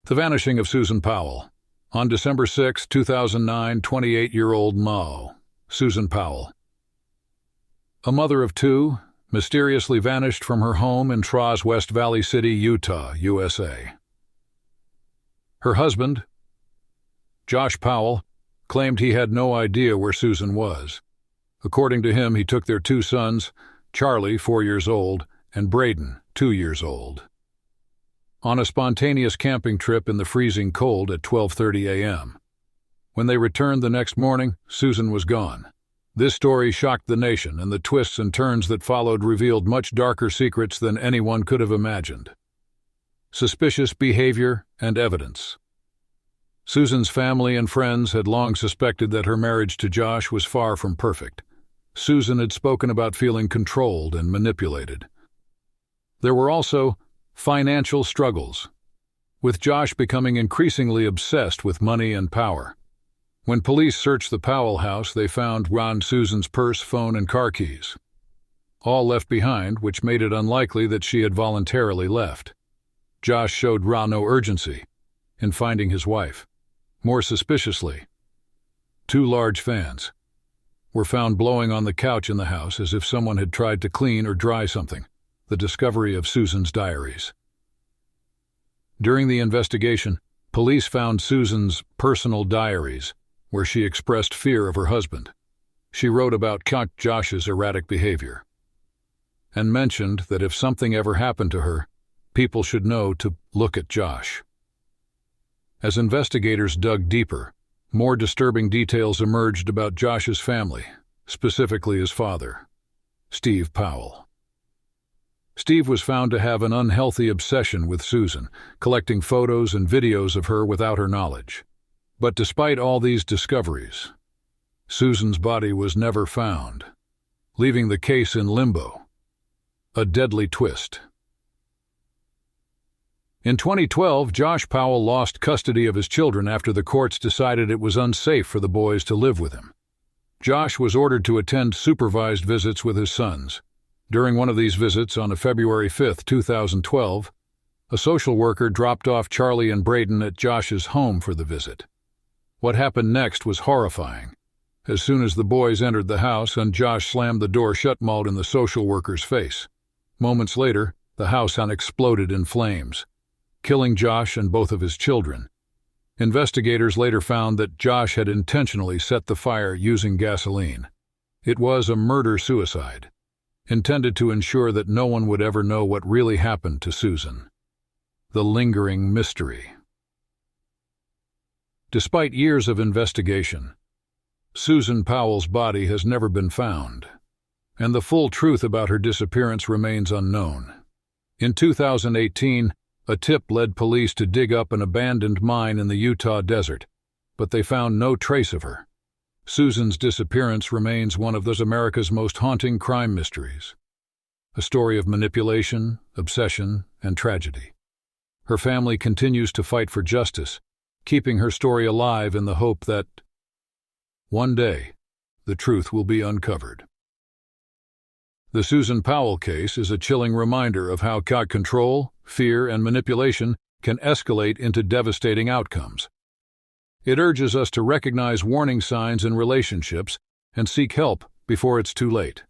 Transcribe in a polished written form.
The Vanishing of Susan Powell. On December 6, 2009, 28-year-old Mo, Susan Powell, a mother of two, mysteriously vanished from her home in Troz, West Valley City, Utah, USA. Her husband, Josh Powell, claimed he had no idea where Susan was. According to him, he took their two sons, Charlie, 4 years old, and Braden, 2 years old, on a spontaneous camping trip in the freezing cold at 12:30 a.m. When they returned the next morning, Susan was gone. This story shocked the nation, and the twists and turns that followed revealed much darker secrets than anyone could have imagined. Suspicious behavior and evidence. Susan's family and friends had long suspected that her marriage to Josh was far from perfect. Susan had spoken about feeling controlled and manipulated. There were also financial struggles, with Josh becoming increasingly obsessed with money and power. When police searched the Powell house, they found Susan's purse, phone, and car keys, all left behind, which made it unlikely that she had voluntarily left. Josh showed no urgency in finding his wife. More suspiciously, 2 large fans were found blowing on the couch in the house as if someone had tried to clean or dry something. The discovery of Susan's diaries. During the investigation, police found Susan's personal diaries, where she expressed fear of her husband. She wrote about Josh's erratic behavior, and mentioned that if something ever happened to her, people should know to look at Josh. As investigators dug deeper, more disturbing details emerged about Josh's family, specifically his father, Steve Powell. Steve was found to have an unhealthy obsession with Susan, collecting photos and videos of her without her knowledge. But despite all these discoveries, Susan's body was never found, leaving the case in limbo. A deadly twist. In 2012, Josh Powell lost custody of his children after the courts decided it was unsafe for the boys to live with him. Josh was ordered to attend supervised visits with his sons. During one of these visits on February 5, 2012, a social worker dropped off Charlie and Braden at Josh's home for the visit. What happened next was horrifying. As soon as the boys entered the house and Josh slammed the door shut in the social worker's face. Moments later, the house exploded in flames, killing Josh and both of his children. Investigators later found that Josh had intentionally set the fire using gasoline. It was a murder-suicide, intended to ensure that no one would ever know what really happened to Susan. The lingering mystery. Despite years of investigation, Susan Powell's body has never been found, and the full truth about her disappearance remains unknown. In 2018, a tip led police to dig up an abandoned mine in the Utah desert, but they found no trace of her. Susan's disappearance remains one of those America's most haunting crime mysteries. A story of manipulation, obsession, and tragedy. Her family continues to fight for justice, keeping her story alive in the hope that one day the truth will be uncovered. The Susan Powell case is a chilling reminder of how control, fear, and manipulation can escalate into devastating outcomes. It urges us to recognize warning signs in relationships and seek help before it's too late.